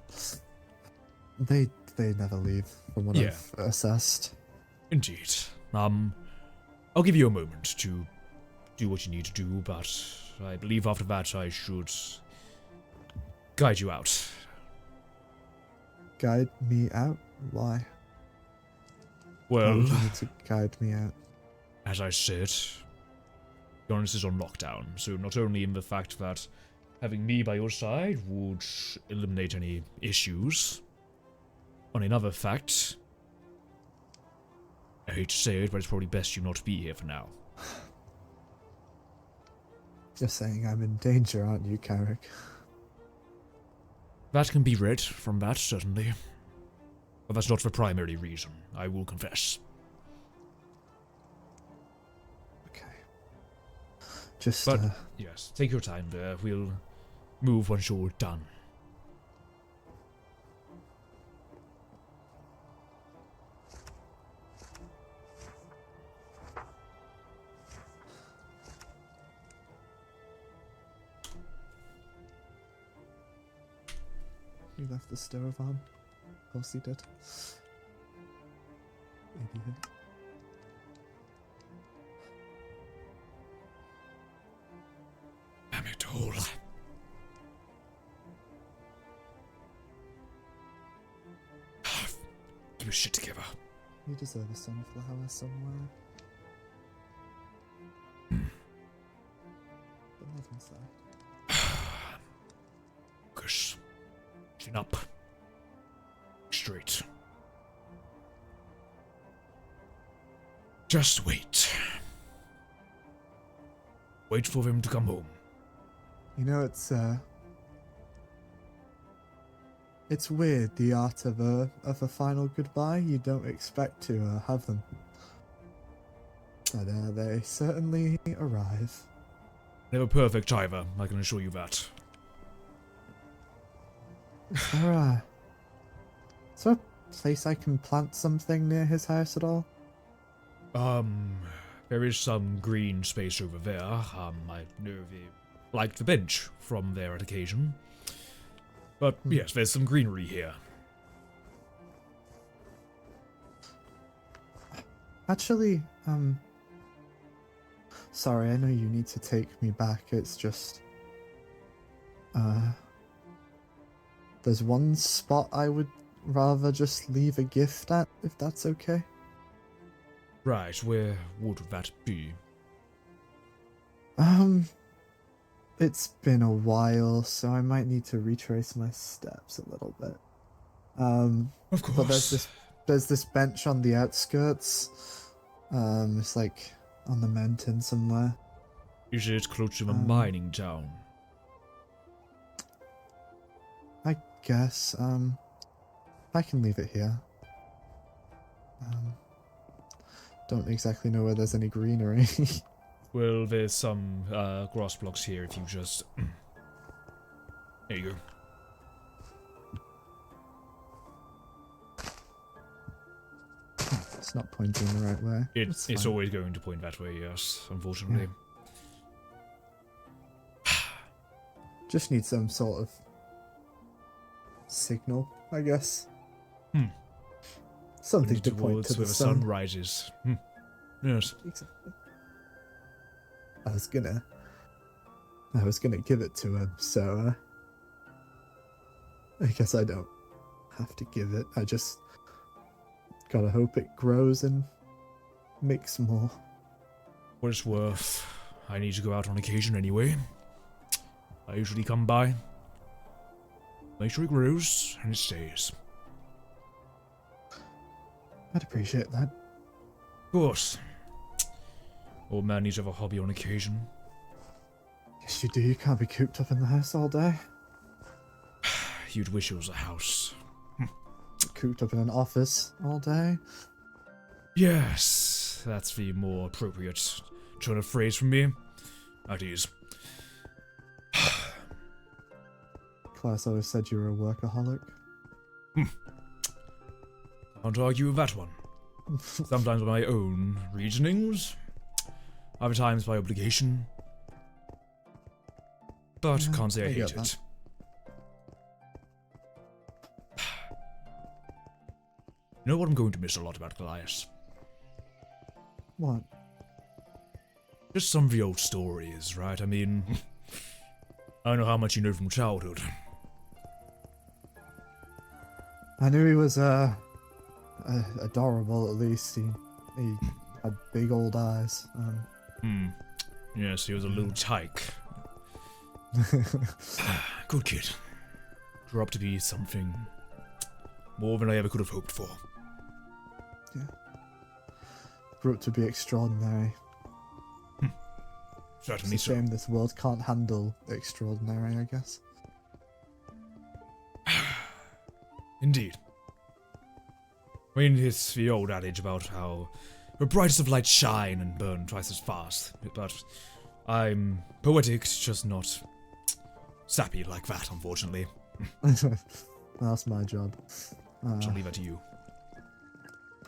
They never leave, from what Yeah. I've assessed. Indeed. I'll give you a moment to do what you need to do, but I believe after that I should guide you out. Guide me out? Why? Why Well, would you need to guide me out? as I said, Jonas is on lockdown, so not only in the fact that having me by your side would eliminate any issues, on another fact, I hate to say it, but it's probably best you not be here for now. You're saying I'm in danger, aren't you, Carrick? That can be read from that, certainly. But that's not the primary reason, I will confess. Okay. Just, But, yes, take your time there. We'll move once you're done. He left the stove on. Of course he did. Idiot. Damn it all. Get your shit together. You deserve a sunflower somewhere. But not inside. Focus. Chin up. Straight. Just wait. Wait for him to come home. You know, it's weird, the art of a final goodbye. You don't expect to have them. But they certainly arrive. Never perfect either, I can assure you that. Is there a place I can plant something near his house at all? There is some green space over there. I know they like the bench from there at occasion. But yes, there's some greenery here. Actually, sorry, I know you need to take me back. It's just, there's one spot I would rather just leave a gift at, if that's okay. Right, where would that be? It's been a while, so I might need to retrace my steps a little bit. Of But course. there's this bench on the outskirts. It's like on the mountain somewhere. Is it close to a Um, mining town? I guess, I can leave it here. Don't exactly know where there's any greenery. Well, there's some grass blocks here if you just... There you go. It's not pointing the right way. It's fine. always going to point that way, yes, unfortunately. Just need some sort of signal, I guess. Something to point Towards to the where the sun rises. Yes. Exactly. I was gonna give it to him, so I guess I don't have to give it. I just gotta hope it grows and makes more. What it's worth, I need to go out on occasion anyway. I usually come by, make sure it grows, and it stays. I'd appreciate that. Of course. Old man needs to have a hobby on occasion. Yes, you do. You can't be cooped up in the house all day. You'd wish it was a house. Cooped up in an office all day. Yes, that's the more appropriate turn of phrase from me. At ease. Class always said you were a workaholic. Can't argue with that one. Sometimes by my own reasonings, other times by obligation. But Yeah, can't say I I hate get that. it. You know what I'm going to miss a lot about Goliath? What? Just some of the old stories, right? I mean, I don't know how much you know from childhood. I knew he was adorable. At least he had big old eyes. Yes, he was a little tyke. Good kid. Grew up to be something more than I ever could have hoped for. Yeah. Grew up to be extraordinary. Certainly It's a so. shame this world can't handle extraordinary, I guess. Indeed. I mean, it's the old adage about how the brightest of lights shine and burn twice as fast, but I'm poetic, just not sappy like that, unfortunately. That's my job. I'll leave that to you.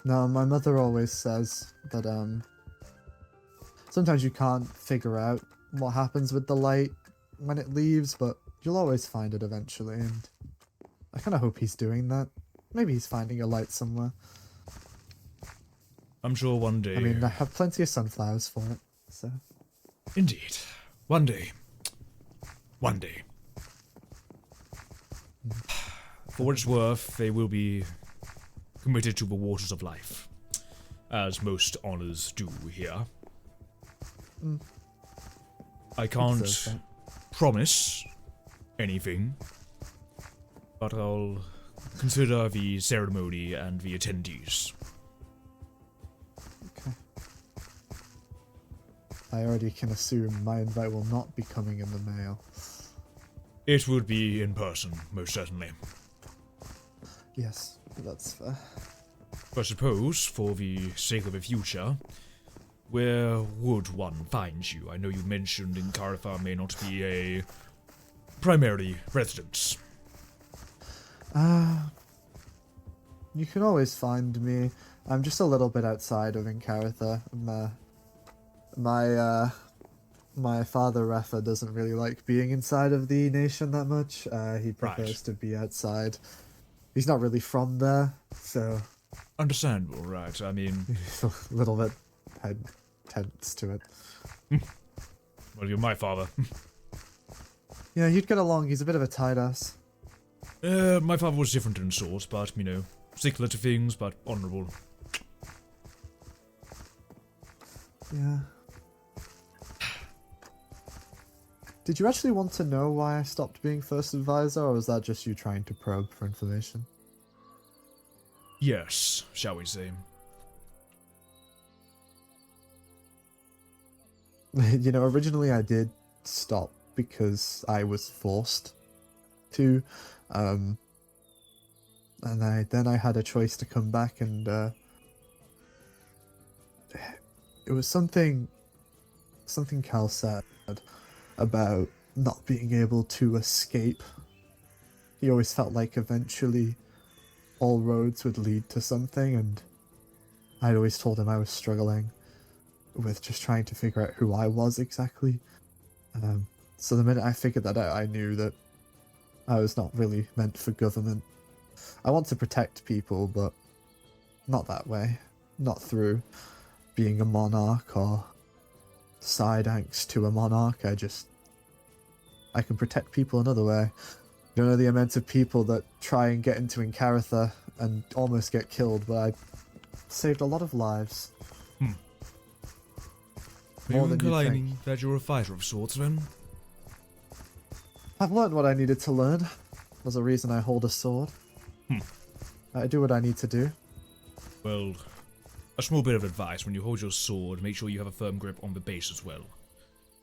No, my mother always says that sometimes you can't figure out what happens with the light when it leaves, but you'll always find it eventually, and I kind of hope he's doing that. Maybe he's finding a light somewhere. I'm sure one day... I mean, I have plenty of sunflowers for it, so... Indeed. One day. One day. For what it's worth, they will be committed to the waters of life, as most honors do here. I can't so. promise anything, but I'll consider the ceremony and the attendees. Okay. I already can assume my invite will not be coming in the mail. It would be in person, most certainly. Yes, that's fair. But suppose, for the sake of the future, where would one find you? I know you mentioned in Caratha may not be a primary residence. You can always find me. I'm just a little bit outside of Incaratha. My father Rafa doesn't really like being inside of the nation that much. He prefers to be outside. He's not really from there, so Understandable, right? I mean, he's a little bit tense to it. well, you're my father. Yeah, you'd get along. He's a bit of a tight ass. My father was different in sort, but, particular to things, but honourable. Yeah. Did you actually want to know why I stopped being first advisor, or was that just you trying to probe for information? Yes, shall we say. Originally I did stop because I was forced to, and then I had a choice to come back, and it was something Cal said about not being able to escape. He always felt like eventually all roads would lead to something, and I'd always told him I was struggling with just trying to figure out who I was exactly. So the minute I figured that out, I knew that I was not really meant for government. I want to protect people, but not that way. Not through being a monarch or side angst to a monarch. I can protect people another way. You don't know the amount of people that try and get into Incaratha and almost get killed, but I saved a lot of lives. Are you implying that you're a fighter of sorts, then? I've learned what I needed to learn. There's a reason I hold a sword. I do what I need to do. Well, a small bit of advice: when you hold your sword, make sure you have a firm grip on the base as well.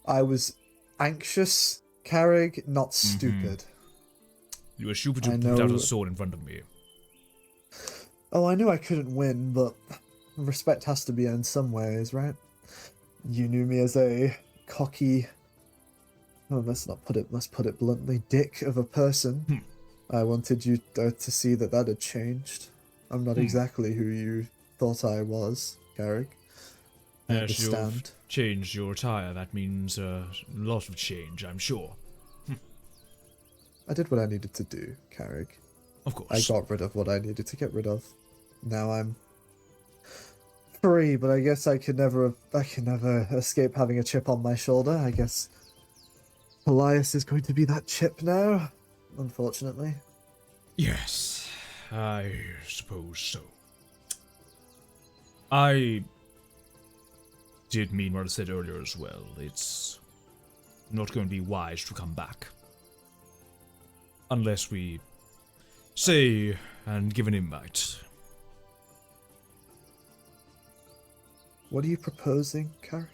I was anxious, Carrig, not stupid. You were stupid to put out a sword in front of me. Oh, I knew I couldn't win, but respect has to be earned some ways, right? You knew me as a cocky, let's put it bluntly, dick of a person. I wanted you to see that had changed. I'm not exactly who you thought I was, Carrig. I understand. You've changed your attire. That means a lot of change, I'm sure. I did what I needed to do, Carrig. Of course. I got rid of what I needed to get rid of. Now I'm free, but I guess I can never escape having a chip on my shoulder. I guess Elias is going to be that chip now, unfortunately. Yes, I suppose so. I did mean what I said earlier as well. It's not going to be wise to come back. Unless we say and give an invite. What are you proposing, Carrick?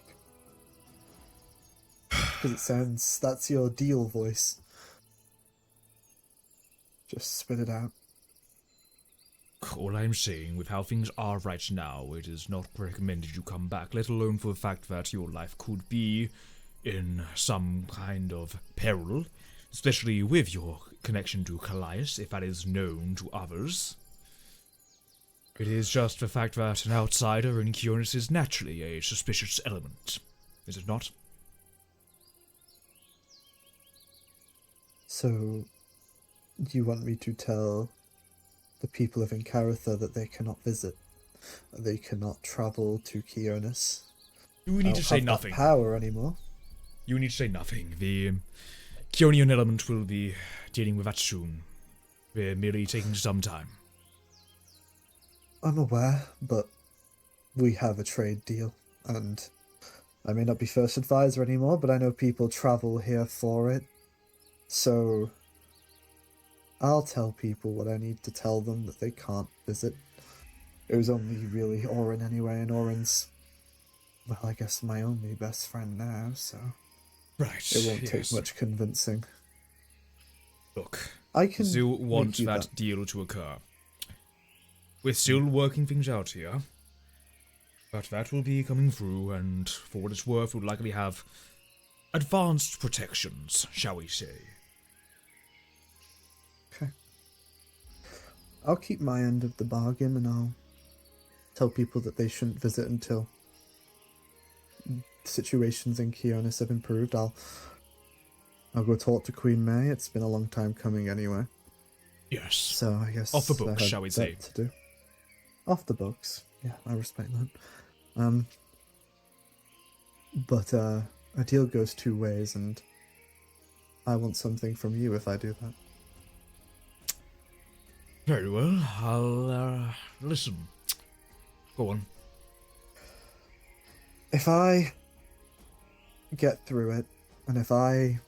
Because it sounds... that's your deal voice. Just spit it out. All I'm saying, with how things are right now, it is not recommended you come back, let alone for the fact that your life could be in some kind of peril, especially with your connection to Callias, if that is known to others. It is just the fact that an outsider in Kionis is naturally a suspicious element, is it not? So, you want me to tell the people of Incaratha that they cannot visit, they cannot travel to Kionis? You need to say nothing. That power anymore. You need to say nothing. The Kionian element will be dealing with that soon. We're merely taking some time. I'm aware, but we have a trade deal, and I may not be first advisor anymore, but I know people travel here for it. So I'll tell people what I need to tell them that they can't visit. It was only really Orin anyway, and Orin's, well, I guess my only best friend now, so right, it won't take much convincing. Look, I can still want that deal to occur. We're still working things out here, but that will be coming through, and for what it's worth, we'll likely have advanced protections, shall we say. Okay. I'll keep my end of the bargain, and I'll tell people that they shouldn't visit until situations in Kionis have improved. I'll go talk to Queen May. It's been a long time coming anyway. Yes. So I guess off the books, shall we say? To do. Off the books. Yeah, I respect that. But a deal goes two ways, and I want something from you if I do that. Very well, I'll, listen. Go on. If I get through it, and if I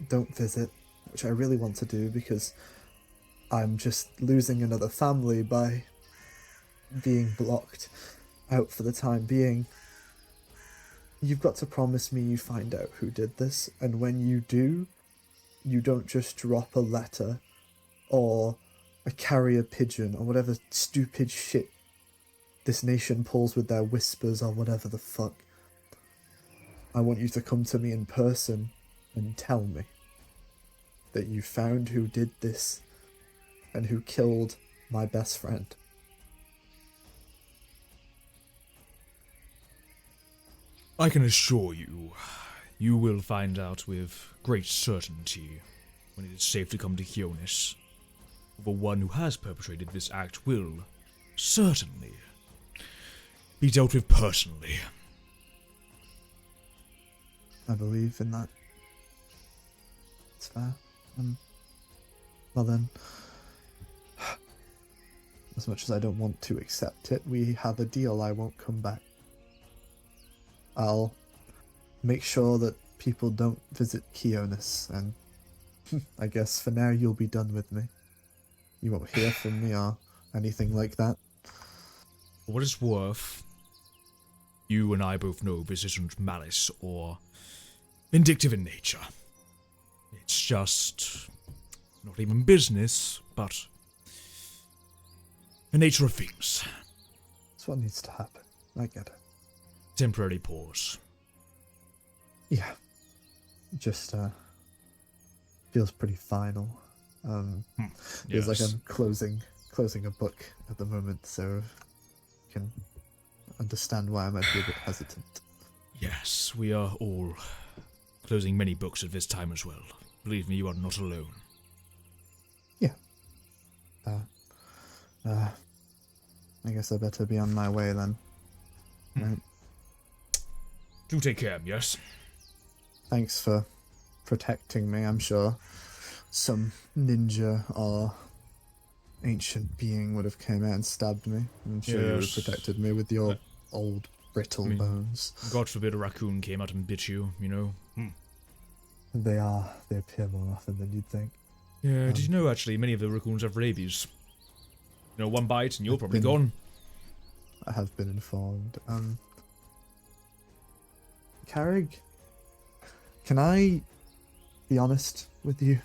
don't visit, which I really want to do because I'm just losing another family by being blocked out for the time being, you've got to promise me you find out who did this, and when you do, you don't just drop a letter or a carrier pigeon or whatever stupid shit this nation pulls with their whispers or whatever the fuck. I want you to come to me in person and tell me that you found who did this and who killed my best friend. I can assure you, you will find out with great certainty when it is safe to come to Hionis. The one who has perpetrated this act will certainly be dealt with personally. I believe in that. It's fair. Well then, as much as I don't want to accept it, we have a deal. I won't come back. I'll make sure that people don't visit Kionis, and I guess for now you'll be done with me. You won't hear from me or anything like that. For what it's worth, you and I both know this isn't malice or vindictive in nature. It's just not even business, but the nature of things. That's what needs to happen. I get it. Temporary pause. Yeah. Just feels pretty final. Feels like I'm closing a book at the moment, so you can understand why I might be a bit hesitant. Yes, we are all closing many books at this time as well. Believe me, you are not alone. Yeah. I guess I better be on my way then. Right. Do take care, yes? Thanks for protecting me. I'm sure some ninja or ancient being would have came out and stabbed me. I'm sure you would have protected me with your old brittle bones. God forbid a raccoon came out and bit you, you know? They appear more often than you'd think. Yeah, did you know actually many of the raccoons have rabies? You know, one bite and you're probably gone. I have been informed. Carrig, can I be honest with you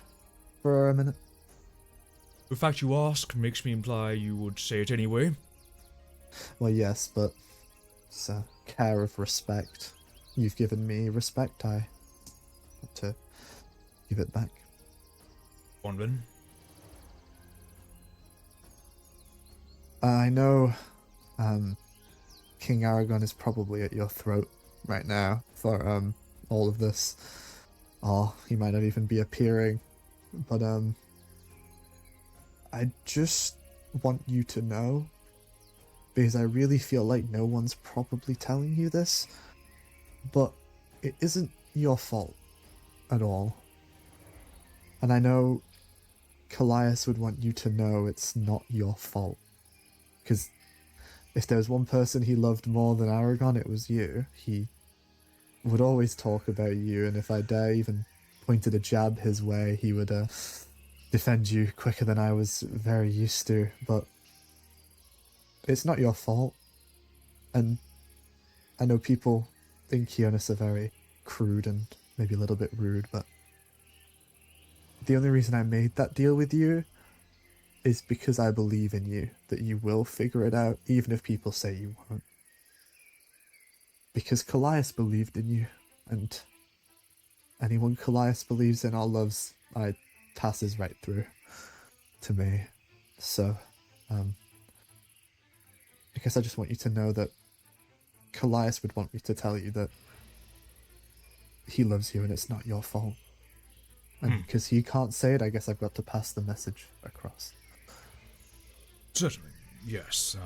for a minute? The fact you ask makes me imply you would say it anyway. Well, yes, but it's a care of respect. You've given me respect, I want to give it back. On then. I know King Aragon is probably at your throat right now for all of this. Or he might not even be appearing. But I just want you to know, because I really feel like no one's probably telling you this, but it isn't your fault at all. And I know Callias would want you to know it's not your fault. Because if there was one person he loved more than Aragon, it was you. He would always talk about you, and if I dare even pointed a jab his way, he would defend you quicker than I was very used to. But it's not your fault. And I know people in Kionis are very crude and maybe a little bit rude, but the only reason I made that deal with you is because I believe in you, that you will figure it out, even if people say you won't. Because Callias believed in you, and anyone Callias believes in or loves, passes right through to me. So, I guess I just want you to know that Callias would want me to tell you that he loves you and it's not your fault. And because he can't say it, I guess I've got to pass the message across. Certainly, yes.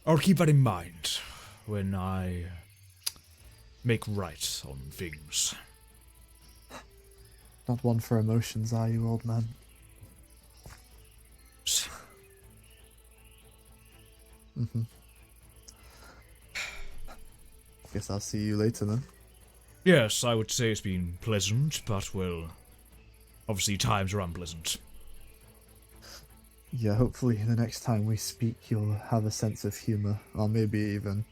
I'll keep that in mind when I make right on things. Not one for emotions, are you, old man? Guess I'll see you later then. Yes, I would say it's been pleasant, but, well, obviously times are unpleasant. Yeah, hopefully the next time we speak you'll have a sense of humor, or maybe even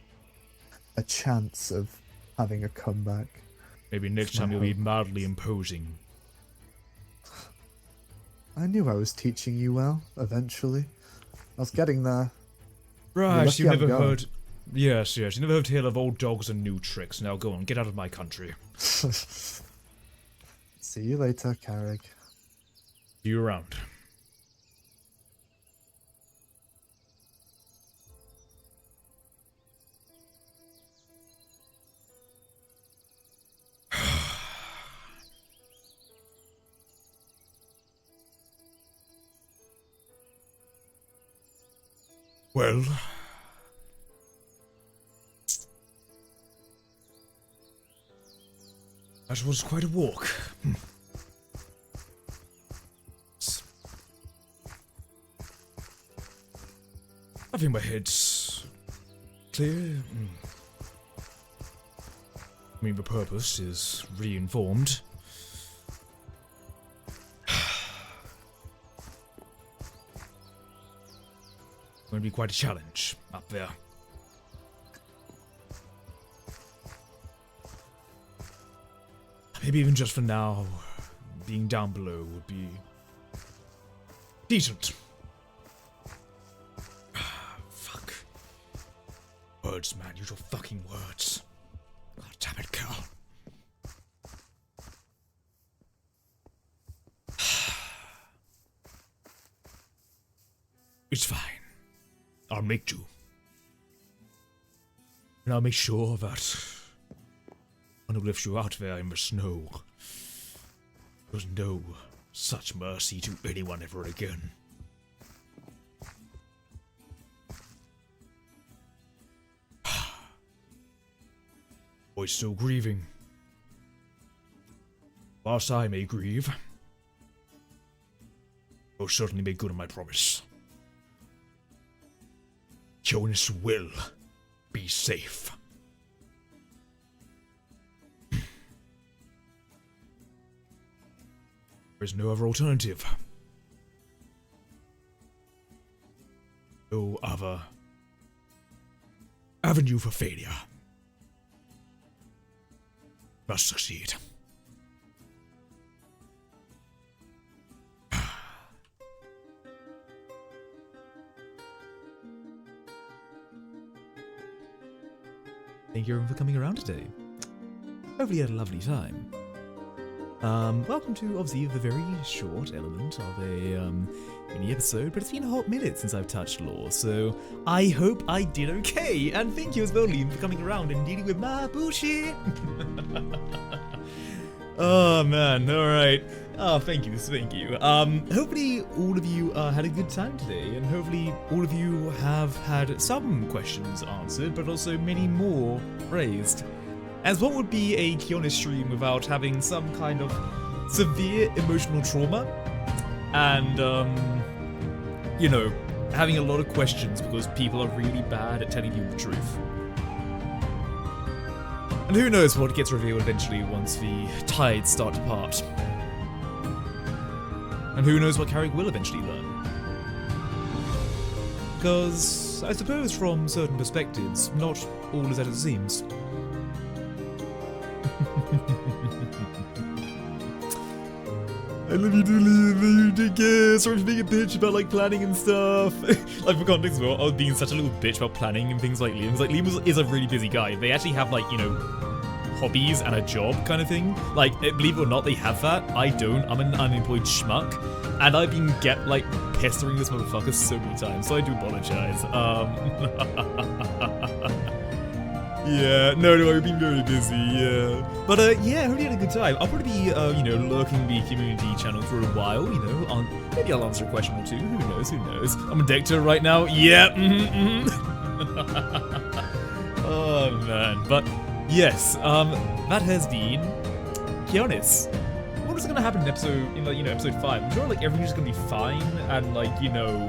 a chance of having a comeback. Maybe next time you'll be mildly imposing. I knew I was teaching you well, eventually. I was getting there. Right, you lucky I'm never going. heard... Yes, you never heard tale of old dogs and new tricks. Now go on, get out of my country. See you later, Carrick. See you around. Well... that was quite a walk. I think my head's clear. I mean, the purpose is re-informed. Going to be quite a challenge up there. Maybe even just for now, being down below would be decent. Fuck. Words, man. Use your fucking words. God damn it, girl. It's fine. I'll make do. And I'll make sure that when I lift you out there in the snow, there's no such mercy to anyone ever again. Boy's still grieving. Whilst I may grieve, I'll certainly make good on my promise. Jonas will be safe. There's no other alternative. No other avenue for failure. Must succeed. Thank you everyone for coming around today. Hopefully you had a lovely time. Welcome to, obviously, the very short element of a mini episode, but it's been a hot minute since I've touched lore, so I hope I did okay, and thank you as well, Liam, for coming around and dealing with my bullshit. Oh man, alright. Oh, thank you. Hopefully all of you had a good time today, and hopefully all of you have had some questions answered, but also many more raised. As what would be a Kionis stream without having some kind of severe emotional trauma, and, you know, having a lot of questions because people are really bad at telling you the truth. And who knows what gets revealed eventually once the tides start to part. And who knows what Carrick will eventually learn. Because, I suppose from certain perspectives, not all is as it seems. I love you, Dooley. You take care. Sorry for being a bitch about like planning and stuff. Like for context as well, I was being such a little bitch about planning and things like Liam's. Like Liam is a really busy guy. They actually have like, you know, hobbies and a job kind of thing. Like, believe it or not, they have that. I don't. I'm an unemployed schmuck. And I've been pestering this motherfucker so many times, so I do apologize. Yeah, no, I've been very busy, yeah. But, yeah, I hope you had a good time. I'll probably be, you know, lurking the community channel for a while, you know. Maybe I'll answer a question or two. Who knows? I'm a Dector right now. Yeah, Oh, man. But, yes, that has been Kionis. What is going to happen in episode 5? I'm sure, like, everything's going to be fine, and, like, you know,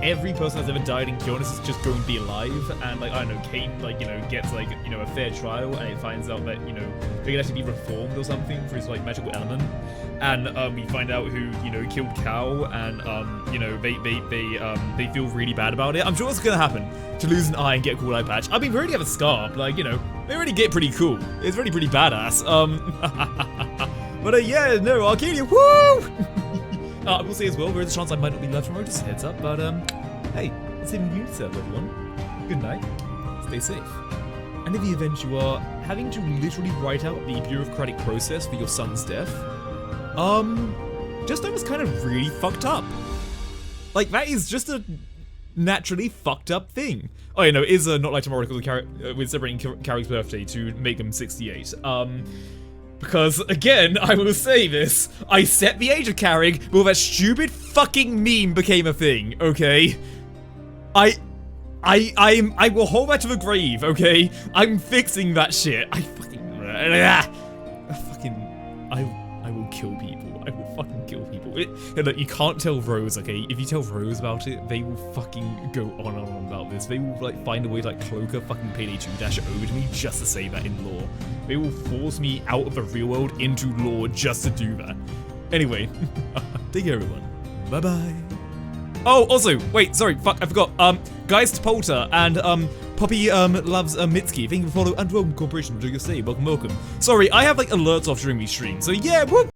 every person that's ever died in Kyonis is just going to be alive, and like I don't know, Kane like gets like a fair trial, and it finds out that they can actually be reformed or something for his like magical element, and we find out who killed Cal, and they feel really bad about it. I'm sure what's gonna happen to lose an eye and get a cool eye patch. I mean, we already have a scar, but, like they already get pretty cool. It's really pretty badass. But yeah, no, Arcadia, woo! I will say as well, there is a chance I might not be left tomorrow, just a heads up, but hey, it's even you, everyone. Good night, stay safe. And in the event you are having to literally write out the bureaucratic process for your son's death, just know it's kind of really fucked up. Like, that is just a naturally fucked up thing. Oh, it is not like tomorrow because we're celebrating Carrick's birthday to make him 68. Because, again, I will say this, I set the age of Carrick before that stupid fucking meme became a thing, okay? I will hold that to the grave, okay? I'm fixing that shit. I will kill people. I will fucking kill people. Look, you can't tell Rose, okay? If you tell Rose about it, they will fucking go on and on about this. They will, like, find a way to, like, cloak a fucking Payday 2 dash over to me just to say that in lore. They will force me out of the real world into lore just to do that. Anyway, take care, everyone. Bye-bye. Oh, also, wait, sorry, fuck, I forgot. Guys Topolta and, Poppy, loves, Mitski. Thank you for follow and welcome corporation. Enjoy your stay. Welcome, welcome. Sorry, I have, like, alerts off during these streams. So, yeah, whoop.